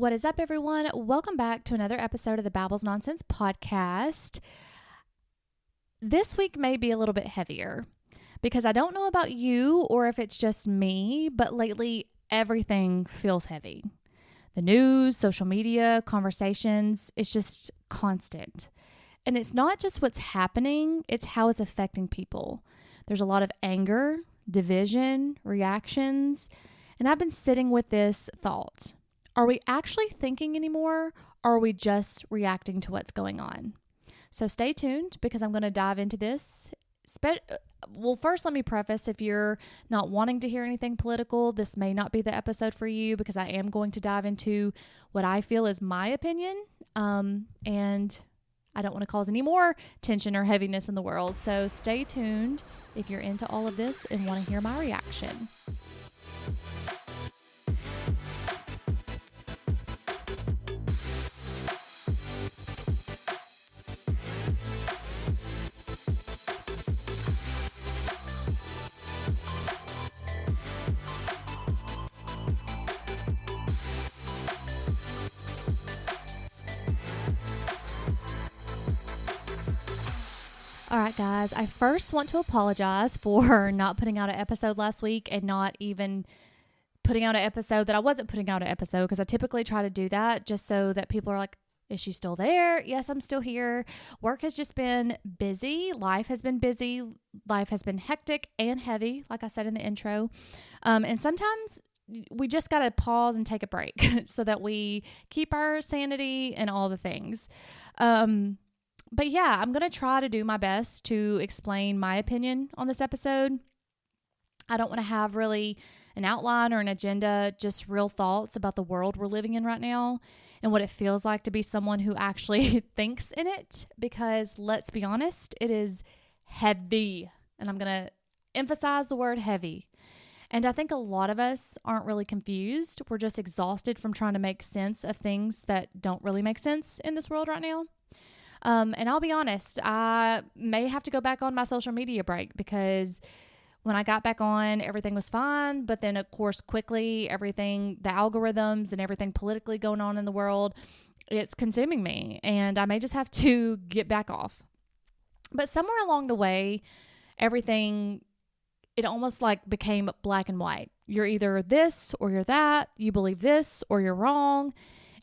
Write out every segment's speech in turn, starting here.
What is up, everyone? Welcome back to another episode of the Babbles Nonsense podcast. This week may be a little bit heavier because I don't know about you or if it's just me, but lately everything feels heavy. The news, social media, conversations, it's just constant. And it's not just what's happening, it's how it's affecting people. There's a lot of anger, division, reactions, and I've been sitting with this thought. Are we actually thinking anymore, or are we just reacting to what's going on? So stay tuned because I'm going to dive into this. Well, first, let me preface, if you're not wanting to hear anything political, this may not be the episode for you because I am going to dive into what I feel is my opinion, and I don't want to cause any more tension or heaviness in the world. So stay tuned if you're into all of this and want to hear my reaction. All right, guys, I first want to apologize for not putting out an episode last week and not even putting out an episode that I wasn't putting out an episode, because I typically try to do that just so that people are like, is she still there? Yes, I'm still here. Work has just been busy. Life has been busy. Life has been hectic and heavy, like I said in the intro. And sometimes we just got to pause and take a break so that we keep our sanity and all the things. But yeah, I'm going to try to do my best to explain my opinion on this episode. I don't want to have really an outline or an agenda, just real thoughts about the world we're living in right now and what it feels like to be someone who actually thinks in it, because let's be honest, it is heavy. And I'm going to emphasize the word heavy. And I think a lot of us aren't really confused. We're just exhausted from trying to make sense of things that don't really make sense in this world right now. And I'll be honest, I may have to go back on my social media break, because when I got back on, everything was fine. But then, of course, quickly, the algorithms and everything politically going on in the world, it's consuming me. And I may just have to get back off. But somewhere along the way, everything, it almost like became black and white. You're either this or you're that. You believe this or you're wrong.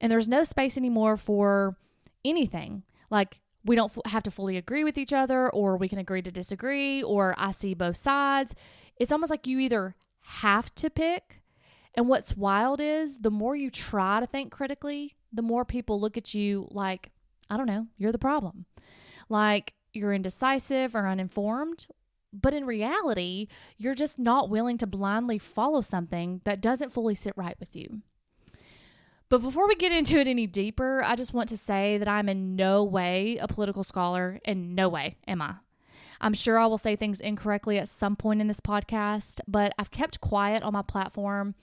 And there's no space anymore for anything. Like, we don't have to fully agree with each other, or we can agree to disagree, or I see both sides. It's almost like you either have to pick. And what's wild is the more you try to think critically, the more people look at you like, I don't know, you're the problem. Like you're indecisive or uninformed. But in reality, you're just not willing to blindly follow something that doesn't fully sit right with you. But before we get into it any deeper, I just want to say that I'm in no way a political scholar, and no way am I. I'm sure I will say things incorrectly at some point in this podcast, but I've kept quiet on my platform,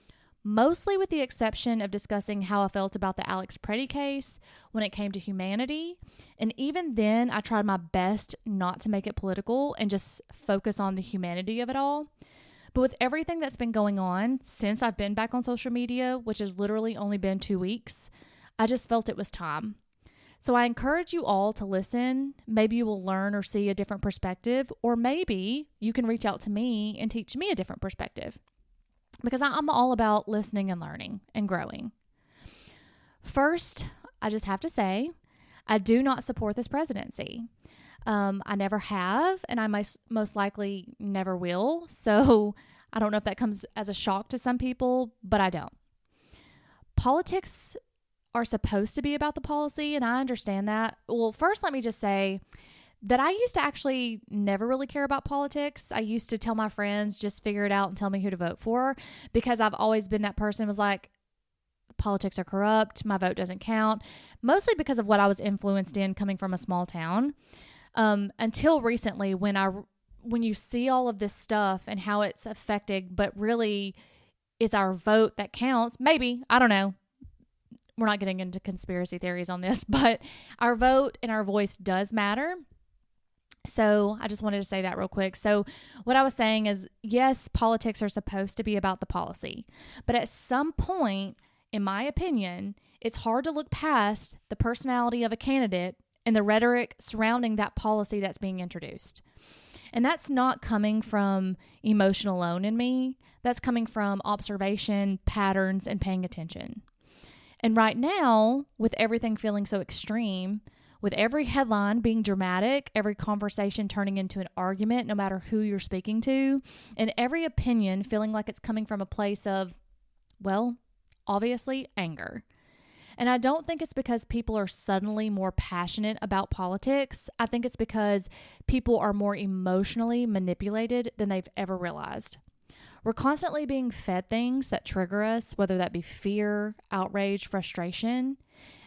mostly with the exception of discussing how I felt about the Alex Preddy case when it came to humanity. And even then, I tried my best not to make it political and just focus on the humanity of it all. But with everything that's been going on since I've been back on social media, which has literally only been 2 weeks, I just felt it was time. So I encourage you all to listen. Maybe you will learn or see a different perspective, or maybe you can reach out to me and teach me a different perspective, because I'm all about listening and learning and growing. First, I just have to say, I do not support this presidency. I never have, and I most likely never will. So I don't know if that comes as a shock to some people, but I don't. Politics are supposed to be about the policy, and I understand that. Well, first, let me just say that I used to actually never really care about politics. I used to tell my friends, just figure it out and tell me who to vote for, because I've always been that person who was like, politics are corrupt, my vote doesn't count, mostly because of what I was influenced in coming from a small town. Until recently, when you see all of this stuff and how it's affected, but really it's our vote that counts. Maybe, I don't know. We're not getting into conspiracy theories on this, but our vote and our voice does matter. So I just wanted to say that real quick. So what I was saying is, yes, politics are supposed to be about the policy, but at some point in my opinion, it's hard to look past the personality of a candidate and the rhetoric surrounding that policy that's being introduced. And that's not coming from emotion alone in me. That's coming from observation, patterns, and paying attention. And right now, with everything feeling so extreme, with every headline being dramatic, every conversation turning into an argument, no matter who you're speaking to, and every opinion feeling like it's coming from a place of, well, obviously anger. And I don't think it's because people are suddenly more passionate about politics. I think it's because people are more emotionally manipulated than they've ever realized. We're constantly being fed things that trigger us, whether that be fear, outrage, frustration.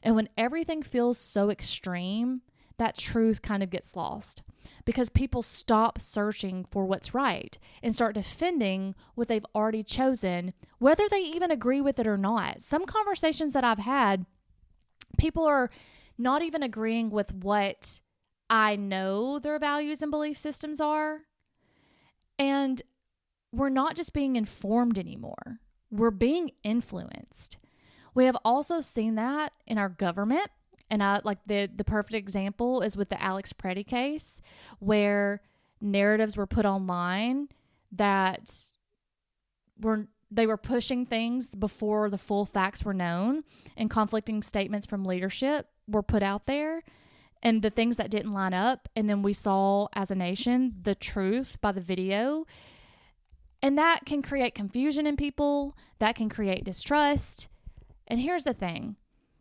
And when everything feels so extreme, that truth kind of gets lost because people stop searching for what's right and start defending what they've already chosen, whether they even agree with it or not. Some conversations that I've had, people are not even agreeing with what I know their values and belief systems are. And we're not just being informed anymore. We're being influenced. We have also seen that in our government. And the perfect example is with the Alex Preddy case, where narratives were put online that they were pushing things before the full facts were known, and conflicting statements from leadership were put out there, and the things that didn't line up. And then we saw as a nation the truth by the video. And that can create confusion in people. That can create distrust. And here's the thing.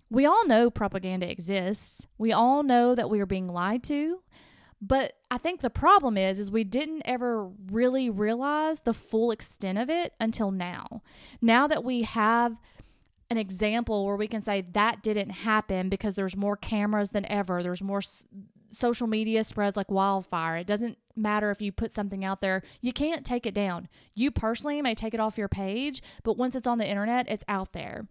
We all know propaganda exists. We all know that we are being lied to. But I think the problem is we didn't ever really realize the full extent of it until now. Now that we have an example where we can say that didn't happen because there's more cameras than ever. There's more social media spreads like wildfire. It doesn't matter if you put something out there. You can't take it down. You personally may take it off your page, but once it's on the internet, it's out there.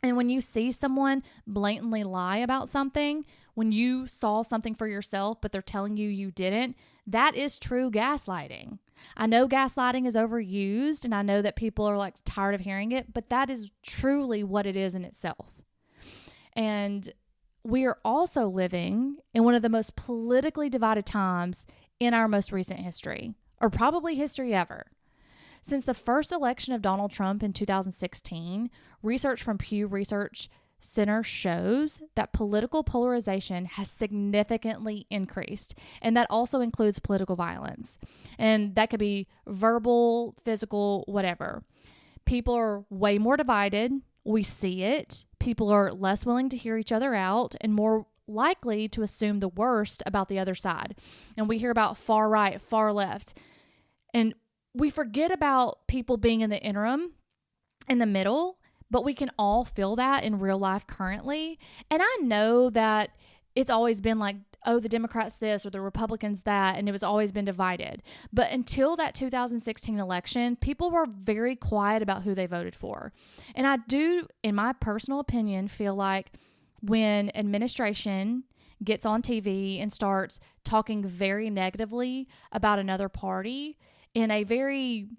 And when you see someone blatantly lie about something, when you saw something for yourself, but they're telling you didn't, that is true gaslighting. I know gaslighting is overused, and I know that people are tired of hearing it, but that is truly what it is in itself. And we are also living in one of the most politically divided times in our most recent history, or probably history ever. Since the first election of Donald Trump in 2016, research from Pew Research Center shows that political polarization has significantly increased, and that also includes political violence. And that could be verbal, physical, whatever. People are way more divided. We see it. People are less willing to hear each other out and more likely to assume the worst about the other side. And we hear about far right, far left. And we forget about people being in the interim, in the middle, but we can all feel that in real life currently. And I know that it's always been like, oh, the Democrats this or the Republicans that, and it was always been divided. But until that 2016 election, people were very quiet about who they voted for. And I do, in my personal opinion, feel like when administration gets on TV and starts talking very negatively about another party in a very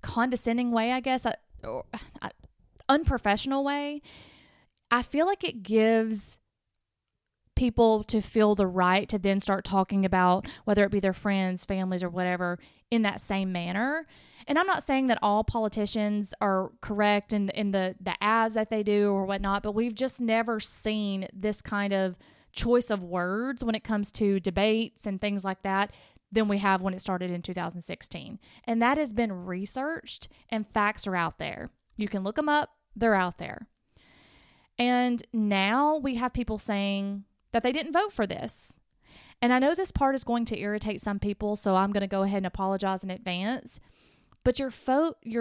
condescending way, I guess, or unprofessional way, I feel like it gives people to feel the right to then start talking about whether it be their friends, families, or whatever in that same manner. And I'm not saying that all politicians are correct in the ads that they do or whatnot, but we've just never seen this kind of choice of words when it comes to debates and things like that than we have when it started in 2016. And that has been researched, and facts are out there. You can look them up. They're out there. And now we have people saying that they didn't vote for this. And I know this part is going to irritate some people, so I'm going to go ahead and apologize in advance. But your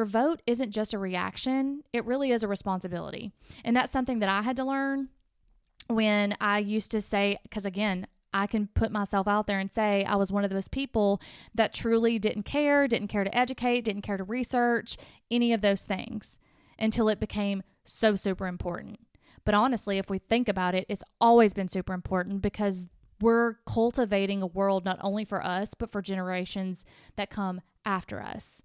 vote isn't just a reaction. It really is a responsibility. And that's something that I had to learn when I used to say, because again, I can put myself out there and say I was one of those people that truly didn't care to educate, didn't care to research, any of those things until it became so super important. But honestly, if we think about it, it's always been super important because we're cultivating a world not only for us, but for generations that come after us.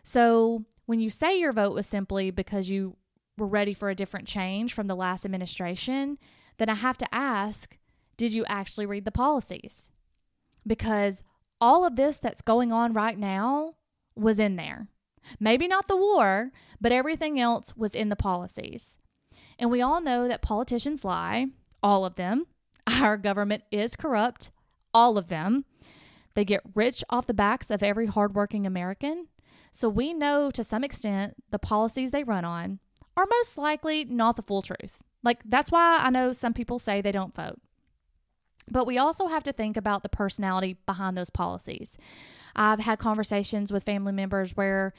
So when you say your vote was simply because you we're ready for a different change from the last administration, then I have to ask, did you actually read the policies? Because all of this that's going on right now was in there. Maybe not the war, but everything else was in the policies. And we all know that politicians lie, all of them. Our government is corrupt, all of them. They get rich off the backs of every hardworking American. So we know to some extent the policies they run on are most likely not the full truth. Like, that's why I know some people say they don't vote. But we also have to think about the personality behind those policies. I've had conversations with family members where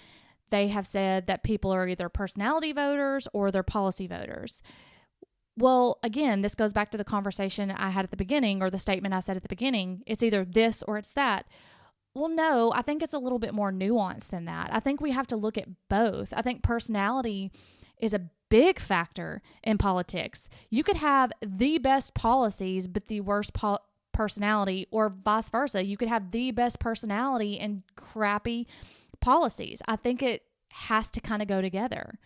they have said that people are either personality voters or they're policy voters. Well, again, this goes back to the conversation I had at the beginning, or the statement I said at the beginning. It's either this or it's that. Well, no, I think it's a little bit more nuanced than that. I think we have to look at both. I think personality is a big factor in politics. You could have the best policies, but the worst personality, or vice versa. You could have the best personality and crappy policies. I think it has to kind of go together.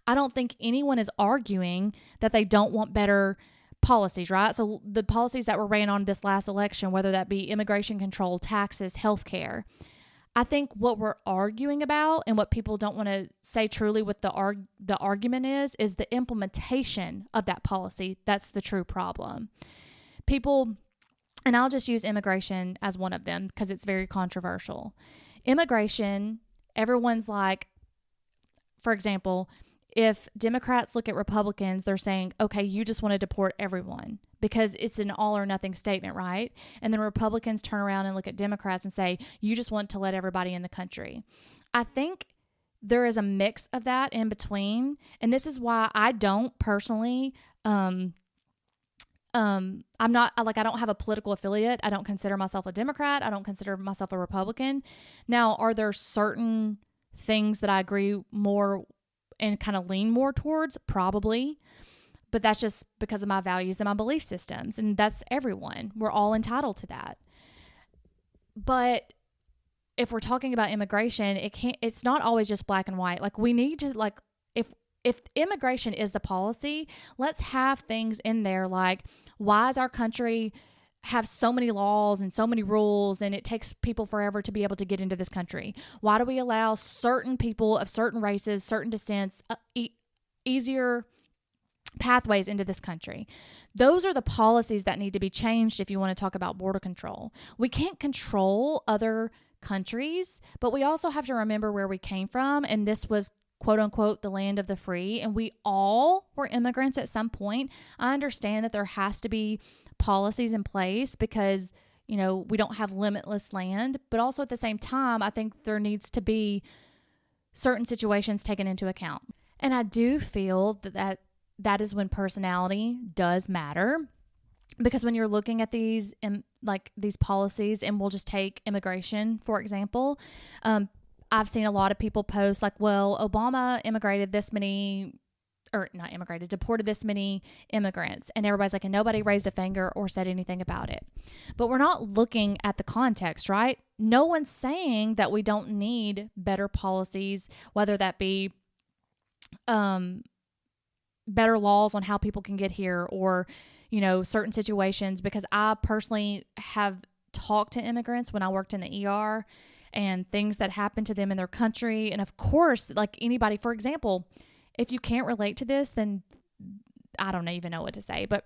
I don't think anyone is arguing that they don't want better policies, right? So the policies that were ran on this last election, whether that be immigration control, taxes, healthcare, I think what we're arguing about, and what people don't want to say truly what the argument is the implementation of that policy. That's the true problem. People, and I'll just use immigration as one of them because it's very controversial. Immigration, everyone's like, for example, if Democrats look at Republicans, they're saying, okay, you just want to deport everyone because it's an all or nothing statement, right? And then Republicans turn around and look at Democrats and say, you just want to let everybody in the country. I think there is a mix of that in between. And this is why I don't personally, I'm not like, I don't have a political affiliate. I don't consider myself a Democrat. I don't consider myself a Republican. Now, are there certain things that I agree more and kind of lean more towards? Probably. But that's just because of my values and my belief systems. And that's everyone. We're all entitled to that. But if we're talking about immigration, it's not always just black and white. Like, we need to, like, if immigration is the policy, let's have things in there like, why does our country have so many laws and so many rules, and it takes people forever to be able to get into this country? Why do we allow certain people of certain races, certain descents, easier pathways into this country? Those are the policies that need to be changed if you want to talk about border control. We can't control other countries, but we also have to remember where we came from, and this was quote unquote the land of the free, and we all were immigrants at some point. I understand that there has to be policies in place because, you know, we don't have limitless land, but also at the same time, I think there needs to be certain situations taken into account. And I do feel that is when personality does matter, because when you're looking at these policies, and we'll just take immigration, for example, I've seen a lot of people post like, well, Obama deported this many immigrants. And everybody's like, and nobody raised a finger or said anything about it. But we're not looking at the context, right? No one's saying that we don't need better policies, whether that be better laws on how people can get here, or, you know, certain situations, because I personally have talked to immigrants when I worked in the ER, and things that happen to them in their country. And of course, like anybody, for example, if you can't relate to this, then I don't even know what to say. But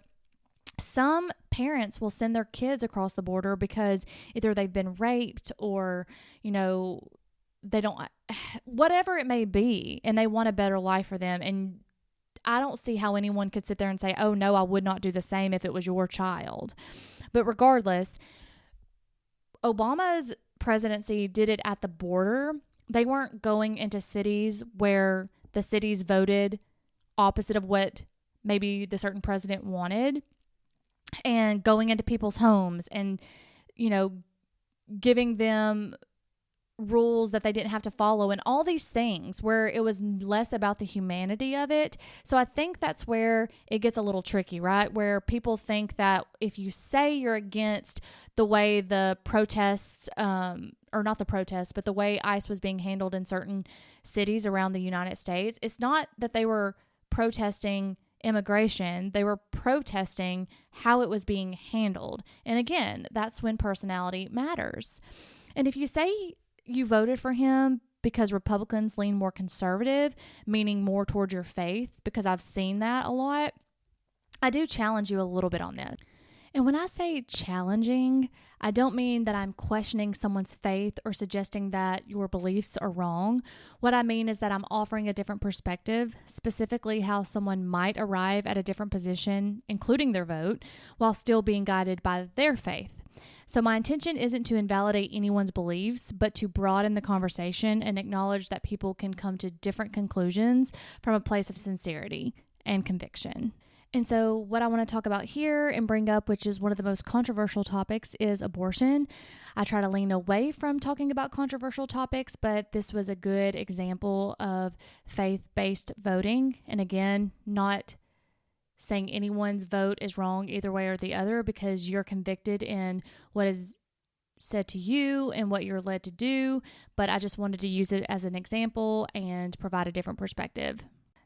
some parents will send their kids across the border because either they've been raped or, you know, they don't, whatever it may be, and they want a better life for them. And I don't see how anyone could sit there and say, oh no, I would not do the same if it was your child. But regardless, Obama's presidency did it at the border. They weren't going into cities where the cities voted opposite of what maybe the certain president wanted, and going into people's homes and, you know, giving them rules that they didn't have to follow, and all these things where it was less about the humanity of it. So I think that's where it gets a little tricky, right? Where people think that if you say you're against the way the protests, or not the protests, but the way ICE was being handled in certain cities around the United States, it's not that they were protesting immigration. They were protesting how it was being handled. And again, that's when personality matters. And if you say you voted for him because Republicans lean more conservative, meaning more towards your faith, because I've seen that a lot, I do challenge you a little bit on this. And when I say challenging, I don't mean that I'm questioning someone's faith or suggesting that your beliefs are wrong. What I mean is that I'm offering a different perspective, specifically how someone might arrive at a different position, including their vote, while still being guided by their faith. So my intention isn't to invalidate anyone's beliefs, but to broaden the conversation and acknowledge that people can come to different conclusions from a place of sincerity and conviction. And so what I want to talk about here and bring up, which is one of the most controversial topics, is abortion. I try to lean away from talking about controversial topics, but this was a good example of faith-based voting. And again, not saying anyone's vote is wrong either way or the other, because you're convicted in what is said to you and what you're led to do. But I just wanted to use it as an example and provide a different perspective.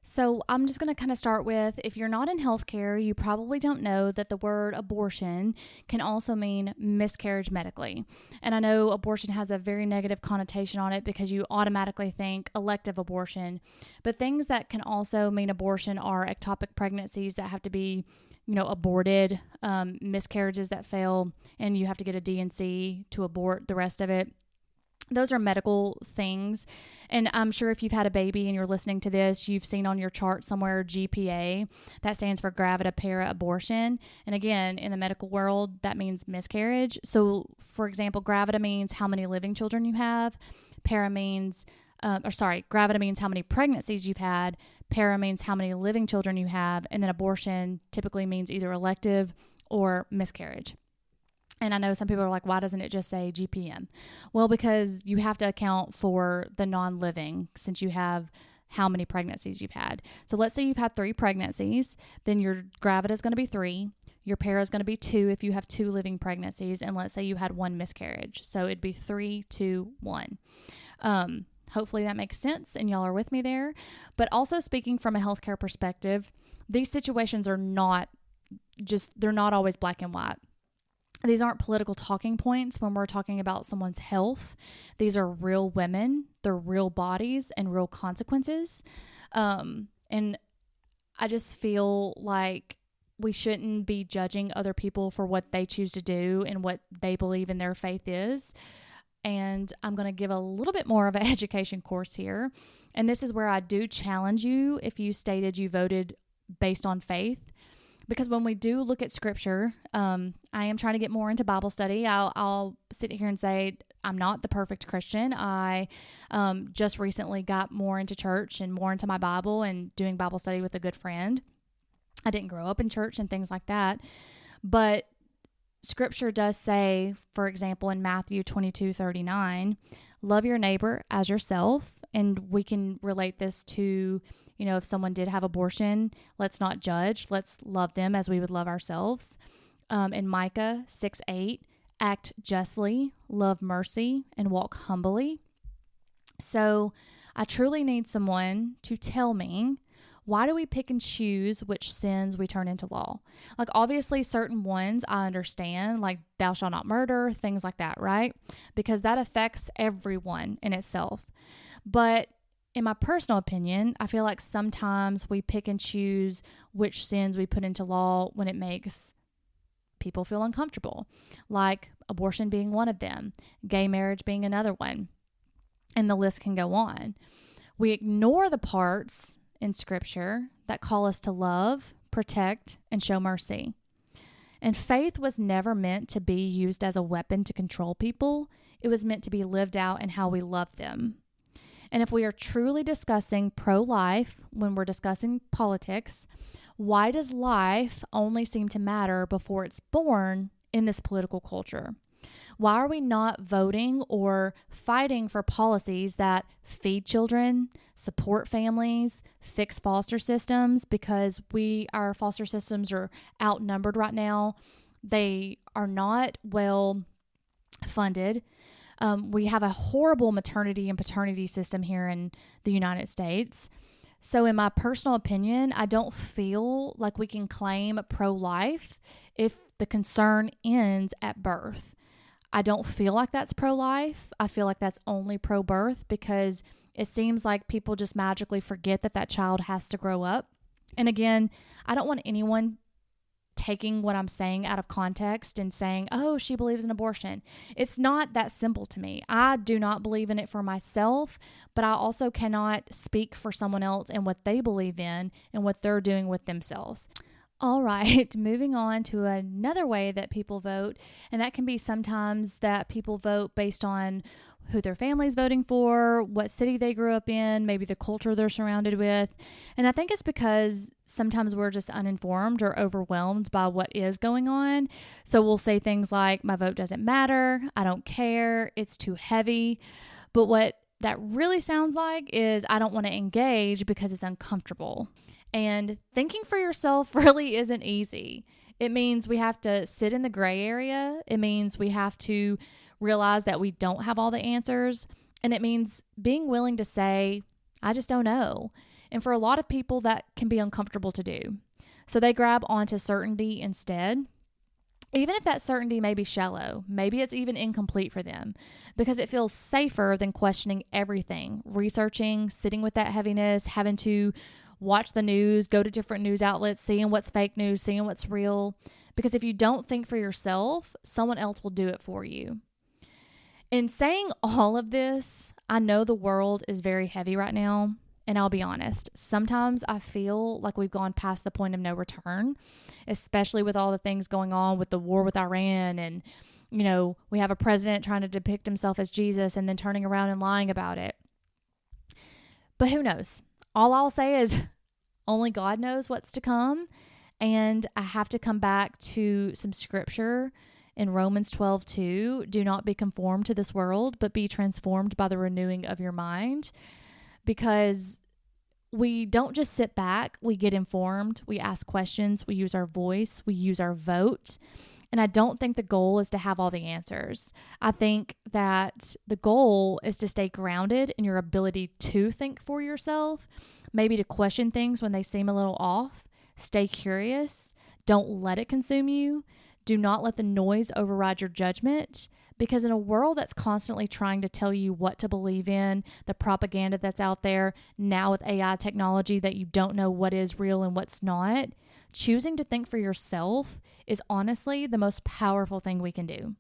So I'm just going to kind of start with, if you're not in healthcare, you probably don't know that the word abortion can also mean miscarriage medically. And I know abortion has a very negative connotation on it because you automatically think elective abortion, but things that can also mean abortion are ectopic pregnancies that have to be, aborted, miscarriages that fail, and you have to get a D&C to abort the rest of it. Those are medical things. And I'm sure if you've had a baby and you're listening to this, you've seen on your chart somewhere GPA. That stands for gravida para abortion. And again, in the medical world, that means miscarriage. So, for example, gravida means how many living children you have. Para means, gravida means how many pregnancies you've had. Para means how many living children you have. And then abortion typically means either elective or miscarriage. And I know some people are like, why doesn't it just say GPM? Well, because you have to account for the non-living since you have how many pregnancies you've had. So let's say you've had 3 pregnancies, then your gravida is going to be 3. Your para is going to be 2 if you have 2 living pregnancies. And let's say you had 1 miscarriage. So it'd be 3, 2, 1. Hopefully that makes sense and y'all are with me there. But also speaking from a healthcare perspective, these situations are they're not always black and white. These aren't political talking points when we're talking about someone's health. These are real women, they're real bodies and real consequences. And I just feel like we shouldn't be judging other people for what they choose to do and what they believe in their faith is. And I'm going to give a little bit more of an education course here. And this is where I do challenge you if you stated you voted based on faith. Because when we do look at scripture, I am trying to get more into Bible study. I'll sit here and say I'm not the perfect Christian. I just recently got more into church and more into my Bible and doing Bible study with a good friend. I didn't grow up in church and things like that. But scripture does say, for example, in Matthew 22:39, love your neighbor as yourself. And we can relate this to, if someone did have abortion, let's not judge. Let's love them as we would love ourselves. In Micah 6:8, act justly, love mercy, and walk humbly. So I truly need someone to tell me, why do we pick and choose which sins we turn into law? Like, obviously, certain ones I understand, like thou shalt not murder, things like that, right? Because that affects everyone in itself. But in my personal opinion, I feel like sometimes we pick and choose which sins we put into law when it makes people feel uncomfortable, like abortion being one of them, gay marriage being another one, and the list can go on. We ignore the parts in scripture that call us to love, protect, and show mercy. And faith was never meant to be used as a weapon to control people. It was meant to be lived out in how we love them. And if we are truly discussing pro-life when we're discussing politics, why does life only seem to matter before it's born in this political culture? Why are we not voting or fighting for policies that feed children, support families, fix foster systems? Because our foster systems are outnumbered right now. They are not well funded. We have a horrible maternity and paternity system here in the United States. So in my personal opinion, I don't feel like we can claim pro-life if the concern ends at birth. I don't feel like that's pro-life. I feel like that's only pro-birth because it seems like people just magically forget that that child has to grow up. And again, I don't want anyone taking what I'm saying out of context and saying, oh, she believes in abortion. It's not that simple to me. I do not believe in it for myself, but I also cannot speak for someone else and what they believe in and what they're doing with themselves. All right, moving on to another way that people vote, and that can be sometimes that people vote based on who their family's voting for, what city they grew up in, maybe the culture they're surrounded with. And I think it's because sometimes we're just uninformed or overwhelmed by what is going on. So we'll say things like, my vote doesn't matter, I don't care, it's too heavy. But what that really sounds like is I don't want to engage because it's uncomfortable. And thinking for yourself really isn't easy. It means we have to sit in the gray area. It means we have to realize that we don't have all the answers. And it means being willing to say, I just don't know. And for a lot of people, that can be uncomfortable to do. So they grab onto certainty instead. Even if that certainty may be shallow, maybe it's even incomplete for them because it feels safer than questioning everything, researching, sitting with that heaviness, having to watch the news, go to different news outlets, seeing what's fake news, seeing what's real. Because if you don't think for yourself, someone else will do it for you. In saying all of this, I know the world is very heavy right now. And I'll be honest, sometimes I feel like we've gone past the point of no return, especially with all the things going on with the war with Iran. And, you know, we have a president trying to depict himself as Jesus and then turning around and lying about it. But who knows? All I'll say is only God knows what's to come. And I have to come back to some scripture in Romans 12:2. Do not be conformed to this world, but be transformed by the renewing of your mind. Because we don't just sit back, we get informed, we ask questions, we use our voice, we use our vote. And I don't think the goal is to have all the answers. I think that the goal is to stay grounded in your ability to think for yourself, maybe to question things when they seem a little off. Stay curious. Don't let it consume you. Do not let the noise override your judgment. Because in a world that's constantly trying to tell you what to believe in, the propaganda that's out there, now with AI technology that you don't know what is real and what's not, choosing to think for yourself is honestly the most powerful thing we can do.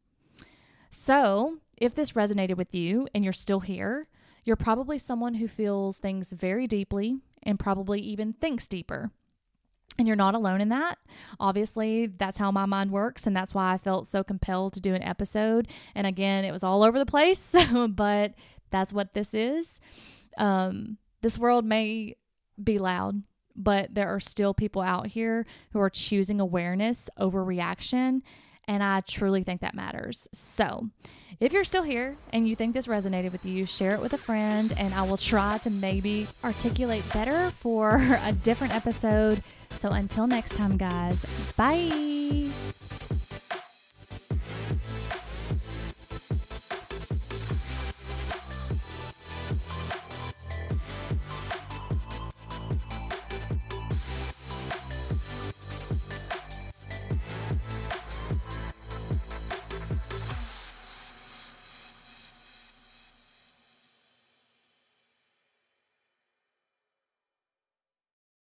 So, if this resonated with you and you're still here, you're probably someone who feels things very deeply and probably even thinks deeper. And you're not alone in that. Obviously, that's how my mind works, and that's why I felt so compelled to do an episode. And again, it was all over the place, but that's what this is. This world may be loud, but there are still people out here who are choosing awareness over reaction, and I truly think that matters. So if you're still here and you think this resonated with you, share it with a friend, and I will try to maybe articulate better for a different episode. So until next time, guys, bye.